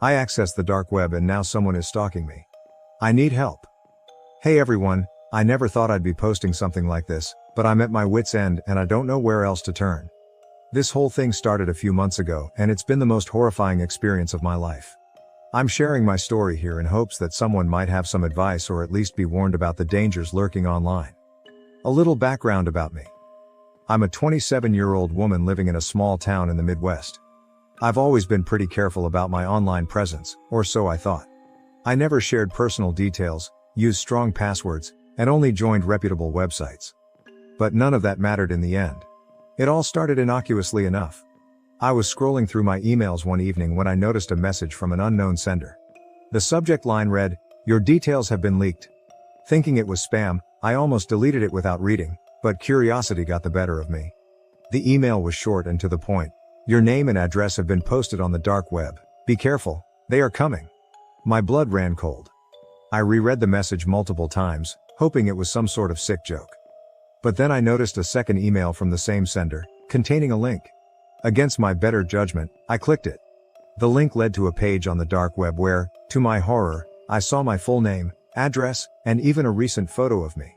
I accessed the dark web and now someone is stalking me. I need help. Hey everyone, I never thought I'd be posting something like this, but I'm at my wit's end and I don't know where else to turn. This whole thing started a few months ago and it's been the most horrifying experience of my life. I'm sharing my story here in hopes that someone might have some advice or at least be warned about the dangers lurking online. A little background about me. I'm a 27-year-old woman living in a small town in the Midwest. I've always been pretty careful about my online presence, or so I thought. I never shared personal details, used strong passwords, and only joined reputable websites. But none of that mattered in the end. It all started innocuously enough. I was scrolling through my emails one evening when I noticed a message from an unknown sender. The subject line read, "Your details have been leaked." Thinking it was spam, I almost deleted it without reading, but curiosity got the better of me. The email was short and to the point. "Your name and address have been posted on the dark web. Be careful, they are coming." My blood ran cold. I reread the message multiple times, hoping it was some sort of sick joke. But then I noticed a second email from the same sender, containing a link. Against my better judgment, I clicked it. The link led to a page on the dark web where, to my horror, I saw my full name, address, and even a recent photo of me.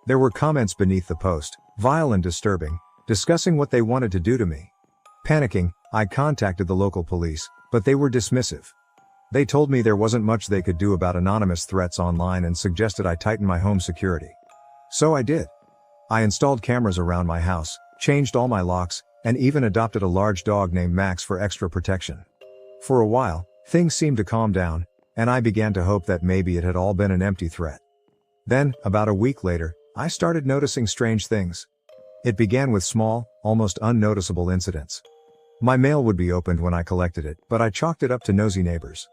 There were comments beneath the post, vile and disturbing, discussing what they wanted to do to me. Panicking, I contacted the local police, but they were dismissive. They told me there wasn't much they could do about anonymous threats online and suggested I tighten my home security. So I did. I installed cameras around my house, changed all my locks, and even adopted a large dog named Max for extra protection. For a while, things seemed to calm down, and I began to hope that maybe it had all been an empty threat. Then, about a week later, I started noticing strange things. It began with small, almost unnoticeable incidents. My mail would be opened when I collected it, but I chalked it up to nosy neighbors.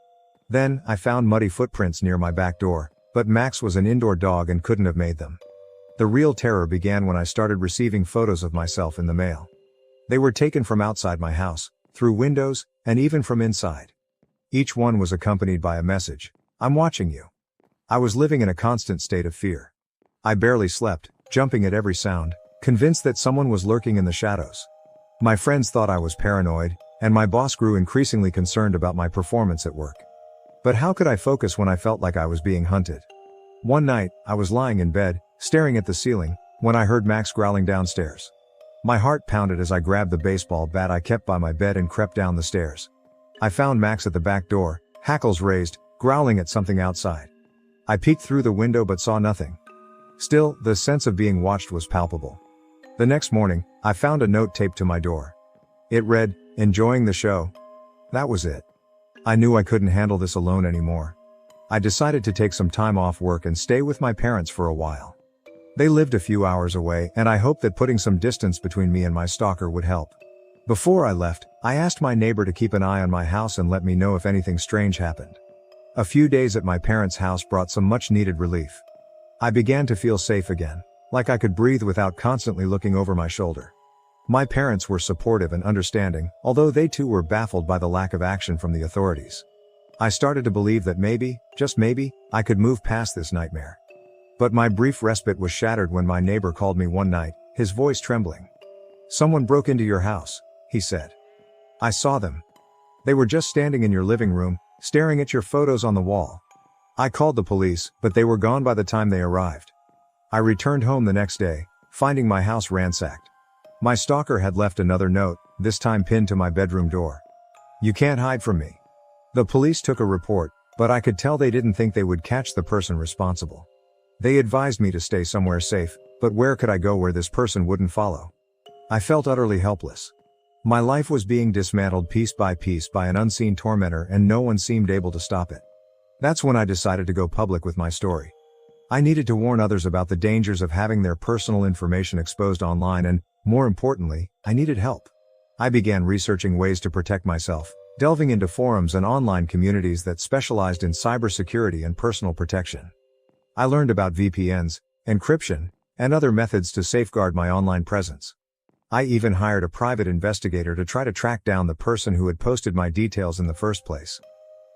Then, I found muddy footprints near my back door, but Max was an indoor dog and couldn't have made them. The real terror began when I started receiving photos of myself in the mail. They were taken from outside my house, through windows, and even from inside. Each one was accompanied by a message, "I'm watching you." I was living in a constant state of fear. I barely slept, jumping at every sound, convinced that someone was lurking in the shadows. My friends thought I was paranoid, and my boss grew increasingly concerned about my performance at work. But how could I focus when I felt like I was being hunted? One night, I was lying in bed, staring at the ceiling, when I heard Max growling downstairs. My heart pounded as I grabbed the baseball bat I kept by my bed and crept down the stairs. I found Max at the back door, hackles raised, growling at something outside. I peeked through the window but saw nothing. Still, the sense of being watched was palpable. The next morning, I found a note taped to my door. It read, "Enjoying the show?" That was it. I knew I couldn't handle this alone anymore. I decided to take some time off work and stay with my parents for a while. They lived a few hours away, and I hoped that putting some distance between me and my stalker would help. Before I left, I asked my neighbor to keep an eye on my house and let me know if anything strange happened. A few days at my parents' house brought some much-needed relief. I began to feel safe again, like I could breathe without constantly looking over my shoulder. My parents were supportive and understanding, although they too were baffled by the lack of action from the authorities. I started to believe that maybe, just maybe, I could move past this nightmare. But my brief respite was shattered when my neighbor called me one night, his voice trembling. "Someone broke into your house," he said. "I saw them. They were just standing in your living room, staring at your photos on the wall." I called the police, but they were gone by the time they arrived. I returned home the next day, finding my house ransacked. My stalker had left another note, this time pinned to my bedroom door. "You can't hide from me." The police took a report, but I could tell they didn't think they would catch the person responsible. They advised me to stay somewhere safe, but where could I go where this person wouldn't follow? I felt utterly helpless. My life was being dismantled piece by an unseen tormentor and no one seemed able to stop it. That's when I decided to go public with my story. I needed to warn others about the dangers of having their personal information exposed online and, more importantly, I needed help. I began researching ways to protect myself, delving into forums and online communities that specialized in cybersecurity and personal protection. I learned about VPNs, encryption, and other methods to safeguard my online presence. I even hired a private investigator to try to track down the person who had posted my details in the first place.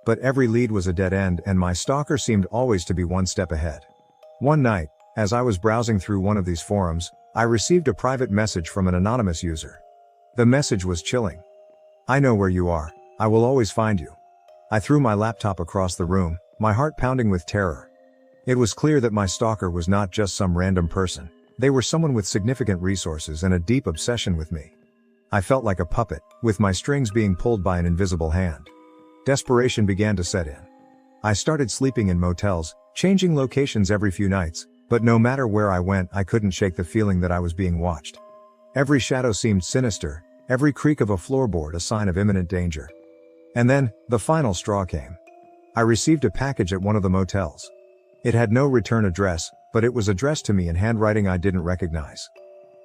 But every lead was a dead end and my stalker seemed always to be one step ahead. One night, as I was browsing through one of these forums, I received a private message from an anonymous user. The message was chilling. "I know where you are. I will always find you. I threw my laptop across the room, my heart pounding with terror. It was clear that my stalker was not just some random person. They were someone with significant resources and a deep obsession with me. I felt like a puppet, with my strings being pulled by an invisible hand. Desperation began to set in. I started sleeping in motels, changing locations every few nights, but no matter where I went, I couldn't shake the feeling that I was being watched. Every shadow seemed sinister, every creak of a floorboard a sign of imminent danger. And then, the final straw came. I received a package at one of the motels. It had no return address, but it was addressed to me in handwriting I didn't recognize.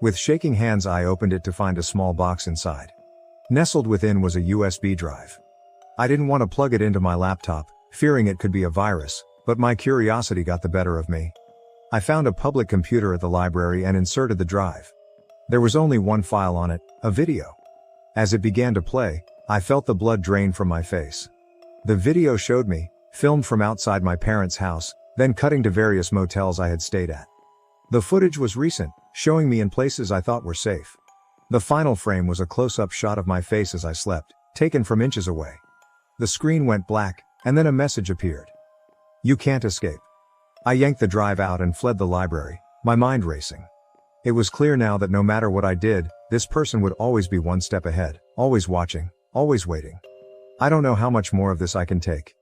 With shaking hands I opened it to find a small box inside. Nestled within was a USB drive. I didn't want to plug it into my laptop, fearing it could be a virus, but my curiosity got the better of me. I found a public computer at the library and inserted the drive. There was only one file on it, a video. As it began to play, I felt the blood drain from my face. The video showed me, filmed from outside my parents' house, then cutting to various motels I had stayed at. The footage was recent, showing me in places I thought were safe. The final frame was a close-up shot of my face as I slept, taken from inches away. The screen went black, and then a message appeared. "You can't escape." I yanked the drive out and fled the library, my mind racing. It was clear now that no matter what I did, this person would always be one step ahead, always watching, always waiting. I don't know how much more of this I can take.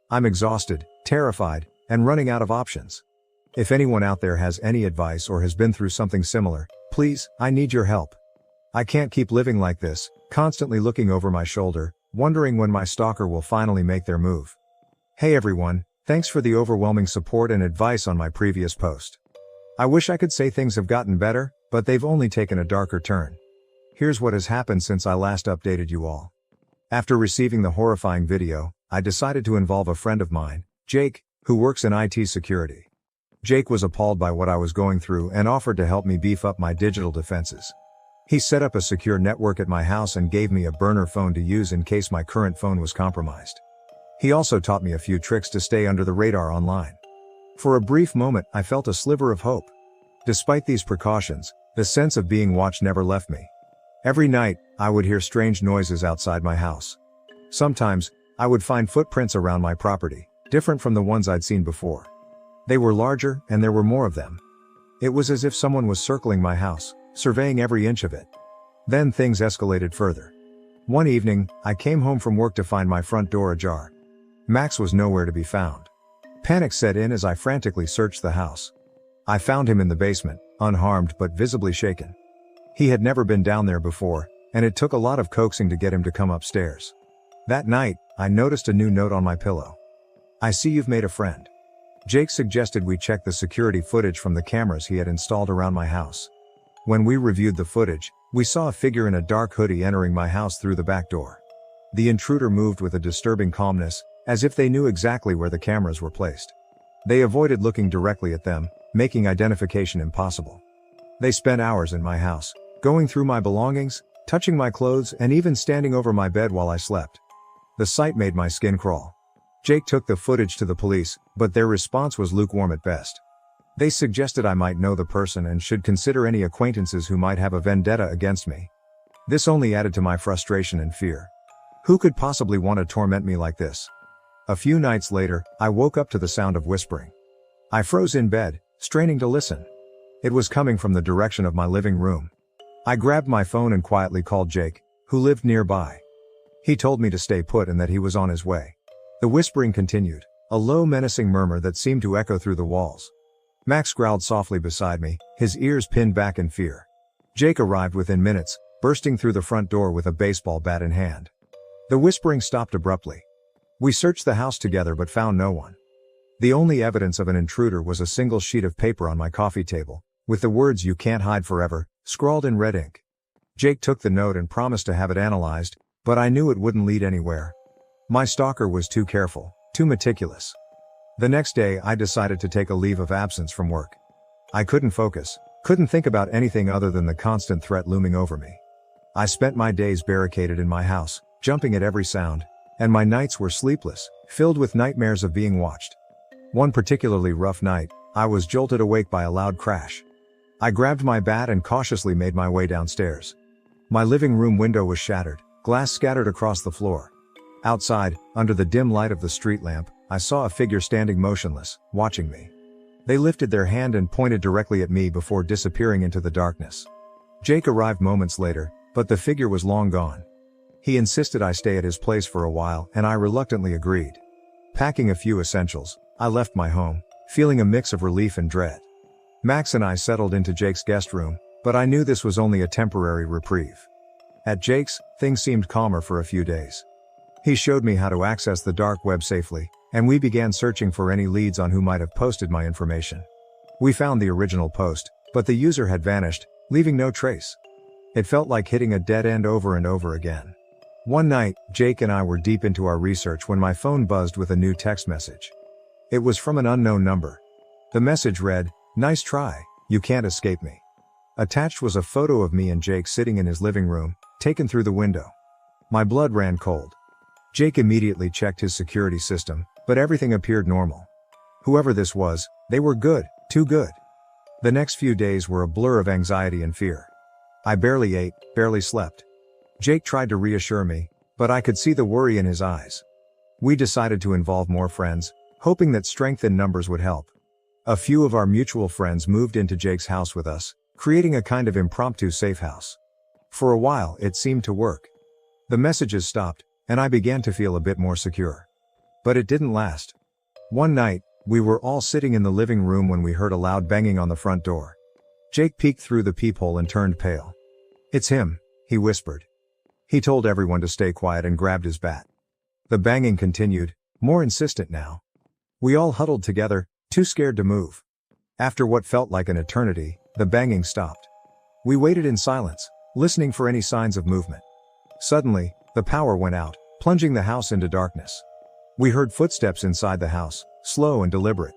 I'm exhausted, terrified, and running out of options. If anyone out there has any advice or has been through something similar, please, I need your help. I can't keep living like this, constantly looking over my shoulder, wondering when my stalker will finally make their move. Hey everyone, thanks for the overwhelming support and advice on my previous post. I wish I could say things have gotten better, but they've only taken a darker turn. Here's what has happened since I last updated you all. After receiving the horrifying video, I decided to involve a friend of mine, Jake, who works in IT security. Jake was appalled by what I was going through and offered to help me beef up my digital defenses. He set up a secure network at my house and gave me a burner phone to use in case my current phone was compromised. He also taught me a few tricks to stay under the radar online. For a brief moment, I felt a sliver of hope. Despite these precautions, the sense of being watched never left me. Every night, I would hear strange noises outside my house. Sometimes, I would find footprints around my property, different from the ones I'd seen before. They were larger, and there were more of them. It was as if someone was circling my house, surveying every inch of it. Then things escalated further. One evening, I came home from work to find my front door ajar. Max was nowhere to be found. Panic set in as I frantically searched the house. I found him in the basement, unharmed but visibly shaken. He had never been down there before, and it took a lot of coaxing to get him to come upstairs. That night, I noticed a new note on my pillow. "I see you've made a friend." Jake suggested we check the security footage from the cameras he had installed around my house. When we reviewed the footage, we saw a figure in a dark hoodie entering my house through the back door. The intruder moved with a disturbing calmness, as if they knew exactly where the cameras were placed. They avoided looking directly at them, making identification impossible. They spent hours in my house, going through my belongings, touching my clothes, and even standing over my bed while I slept. The sight made my skin crawl. Jake took the footage to the police, but their response was lukewarm at best. They suggested I might know the person and should consider any acquaintances who might have a vendetta against me. This only added to my frustration and fear. Who could possibly want to torment me like this? A few nights later, I woke up to the sound of whispering. I froze in bed, straining to listen. It was coming from the direction of my living room. I grabbed my phone and quietly called Jake, who lived nearby. He told me to stay put and that he was on his way. The whispering continued, a low menacing murmur that seemed to echo through the walls. Max growled softly beside me, his ears pinned back in fear. Jake arrived within minutes, bursting through the front door with a baseball bat in hand. The whispering stopped abruptly. We searched the house together but found no one. The only evidence of an intruder was a single sheet of paper on my coffee table, with the words "You can't hide forever," scrawled in red ink. Jake took the note and promised to have it analyzed, but I knew it wouldn't lead anywhere. My stalker was too careful, too meticulous. The next day I decided to take a leave of absence from work. I couldn't focus, couldn't think about anything other than the constant threat looming over me. I spent my days barricaded in my house, jumping at every sound, and my nights were sleepless, filled with nightmares of being watched. One particularly rough night, I was jolted awake by a loud crash. I grabbed my bat and cautiously made my way downstairs. My living room window was shattered, glass scattered across the floor. Outside, under the dim light of the street lamp, I saw a figure standing motionless, watching me. They lifted their hand and pointed directly at me before disappearing into the darkness. Jake arrived moments later, but the figure was long gone. He insisted I stay at his place for a while, and I reluctantly agreed. Packing a few essentials, I left my home, feeling a mix of relief and dread. Max and I settled into Jake's guest room, but I knew this was only a temporary reprieve. At Jake's, things seemed calmer for a few days. He showed me how to access the dark web safely, and we began searching for any leads on who might have posted my information. We found the original post, but the user had vanished, leaving no trace. It felt like hitting a dead end over and over again. One night, Jake and I were deep into our research when my phone buzzed with a new text message. It was from an unknown number. The message read, "Nice try, you can't escape me." Attached was a photo of me and Jake sitting in his living room, taken through the window. My blood ran cold. Jake immediately checked his security system, but everything appeared normal. Whoever this was, they were good, too good. The next few days were a blur of anxiety and fear. I barely ate, barely slept. Jake tried to reassure me, but I could see the worry in his eyes. We decided to involve more friends, hoping that strength in numbers would help. A few of our mutual friends moved into Jake's house with us, creating a kind of impromptu safe house. For a while, it seemed to work. The messages stopped, and I began to feel a bit more secure. But it didn't last. One night, we were all sitting in the living room when we heard a loud banging on the front door. Jake peeked through the peephole and turned pale. "It's him," he whispered. He told everyone to stay quiet and grabbed his bat. The banging continued, more insistent now. We all huddled together, too scared to move. After what felt like an eternity, the banging stopped. We waited in silence, listening for any signs of movement. Suddenly, the power went out, plunging the house into darkness. We heard footsteps inside the house, slow and deliberate.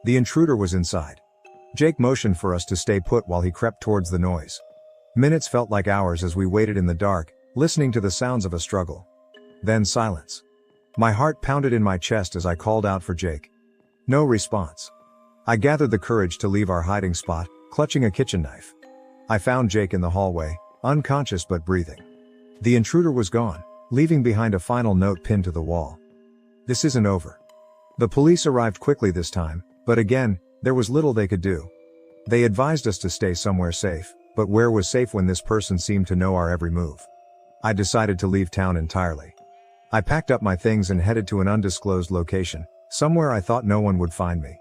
The intruder was inside. Jake motioned for us to stay put while he crept towards the noise. Minutes felt like hours as we waited in the dark, listening to the sounds of a struggle. Then silence. My heart pounded in my chest as I called out for Jake. No response. I gathered the courage to leave our hiding spot, clutching a kitchen knife. I found Jake in the hallway, unconscious but breathing. The intruder was gone, leaving behind a final note pinned to the wall. "This isn't over." The police arrived quickly this time, but again, there was little they could do. They advised us to stay somewhere safe, but where was safe when this person seemed to know our every move? I decided to leave town entirely. I packed up my things and headed to an undisclosed location, somewhere I thought no one would find me.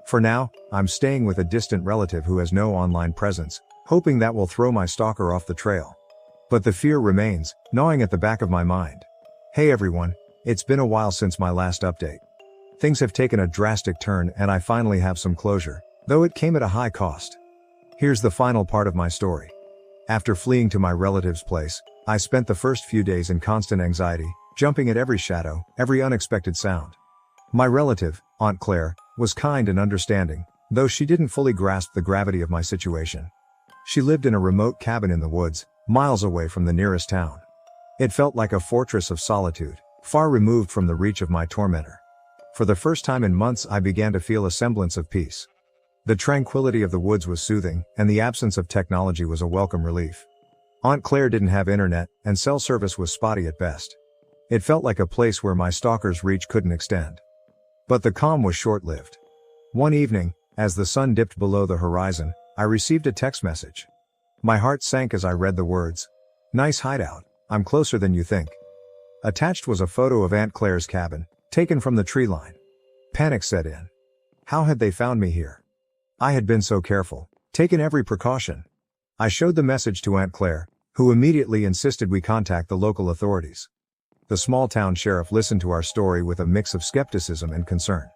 For now, I'm staying with a distant relative who has no online presence, hoping that will throw my stalker off the trail. But the fear remains, gnawing at the back of my mind. Hey everyone, it's been a while since my last update. Things have taken a drastic turn and I finally have some closure, though it came at a high cost. Here's the final part of my story. After fleeing to my relative's place, I spent the first few days in constant anxiety, jumping at every shadow, every unexpected sound. My relative, Aunt Claire, was kind and understanding, though she didn't fully grasp the gravity of my situation. She lived in a remote cabin in the woods, miles away from the nearest town. It felt like a fortress of solitude, far removed from the reach of my tormentor. For the first time in months I began to feel a semblance of peace. The tranquility of the woods was soothing, and the absence of technology was a welcome relief. Aunt Claire didn't have internet, and cell service was spotty at best. It felt like a place where my stalker's reach couldn't extend. But the calm was short-lived. One evening, as the sun dipped below the horizon, I received a text message. My heart sank as I read the words. "Nice hideout, I'm closer than you think." Attached was a photo of Aunt Claire's cabin, taken from the tree line. Panic set in. How had they found me here? I had been so careful, taken every precaution. I showed the message to Aunt Claire, who immediately insisted we contact the local authorities. The small-town sheriff listened to our story with a mix of skepticism and concern.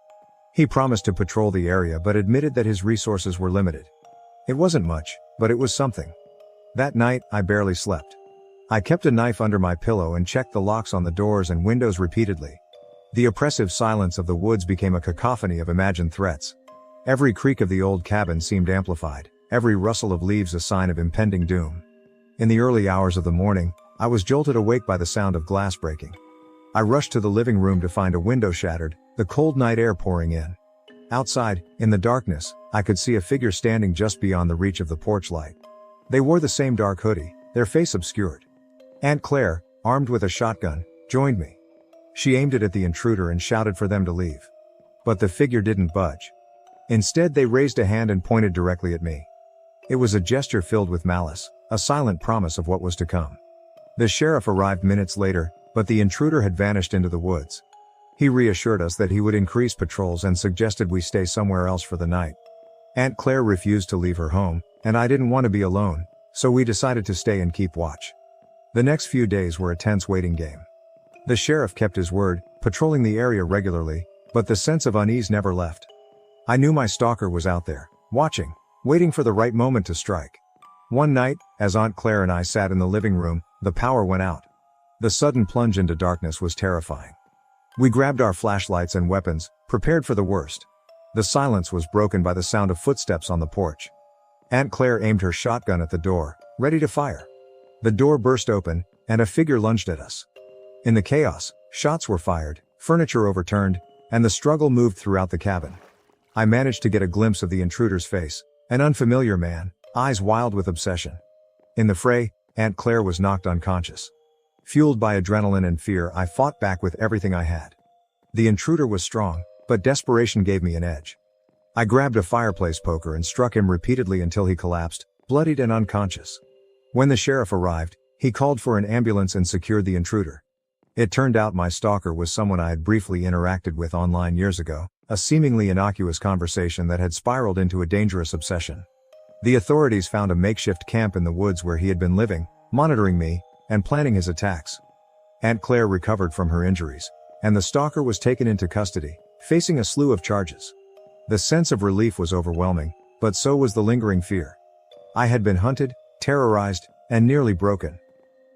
He promised to patrol the area but admitted that his resources were limited. It wasn't much, but it was something. That night, I barely slept. I kept a knife under my pillow and checked the locks on the doors and windows repeatedly. The oppressive silence of the woods became a cacophony of imagined threats. Every creak of the old cabin seemed amplified, every rustle of leaves a sign of impending doom. In the early hours of the morning, I was jolted awake by the sound of glass breaking. I rushed to the living room to find a window shattered, the cold night air pouring in. Outside, in the darkness, I could see a figure standing just beyond the reach of the porch light. They wore the same dark hoodie, their face obscured. Aunt Claire, armed with a shotgun, joined me. She aimed it at the intruder and shouted for them to leave. But the figure didn't budge. Instead, they raised a hand and pointed directly at me. It was a gesture filled with malice, a silent promise of what was to come. The sheriff arrived minutes later, but the intruder had vanished into the woods. He reassured us that he would increase patrols and suggested we stay somewhere else for the night. Aunt Claire refused to leave her home, and I didn't want to be alone, so we decided to stay and keep watch. The next few days were a tense waiting game. The sheriff kept his word, patrolling the area regularly, but the sense of unease never left. I knew my stalker was out there, watching, waiting for the right moment to strike. One night, as Aunt Claire and I sat in the living room, the power went out. The sudden plunge into darkness was terrifying. We grabbed our flashlights and weapons, prepared for the worst. The silence was broken by the sound of footsteps on the porch. Aunt Claire aimed her shotgun at the door, ready to fire. The door burst open, and a figure lunged at us. In the chaos, shots were fired, furniture overturned, and the struggle moved throughout the cabin. I managed to get a glimpse of the intruder's face, an unfamiliar man, eyes wild with obsession. In the fray, Aunt Claire was knocked unconscious. Fueled by adrenaline and fear, I fought back with everything I had. The intruder was strong, but desperation gave me an edge. I grabbed a fireplace poker and struck him repeatedly until he collapsed, bloodied and unconscious. When the sheriff arrived, he called for an ambulance and secured the intruder. It turned out my stalker was someone I had briefly interacted with online years ago, a seemingly innocuous conversation that had spiraled into a dangerous obsession. The authorities found a makeshift camp in the woods where he had been living, monitoring me, and planning his attacks. Aunt Claire recovered from her injuries, and the stalker was taken into custody, facing a slew of charges. The sense of relief was overwhelming, but so was the lingering fear. I had been hunted, terrorized, and nearly broken.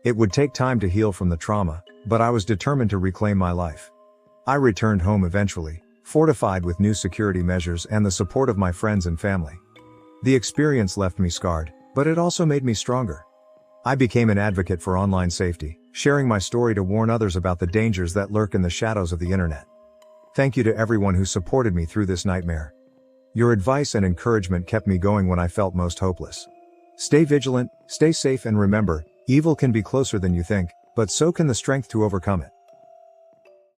It would take time to heal from the trauma, but I was determined to reclaim my life. I returned home eventually, fortified with new security measures and the support of my friends and family. The experience left me scarred, but it also made me stronger. I became an advocate for online safety, sharing my story to warn others about the dangers that lurk in the shadows of the internet. Thank you to everyone who supported me through this nightmare. Your advice and encouragement kept me going when I felt most hopeless. Stay vigilant, stay safe, and remember, evil can be closer than you think, but so can the strength to overcome it.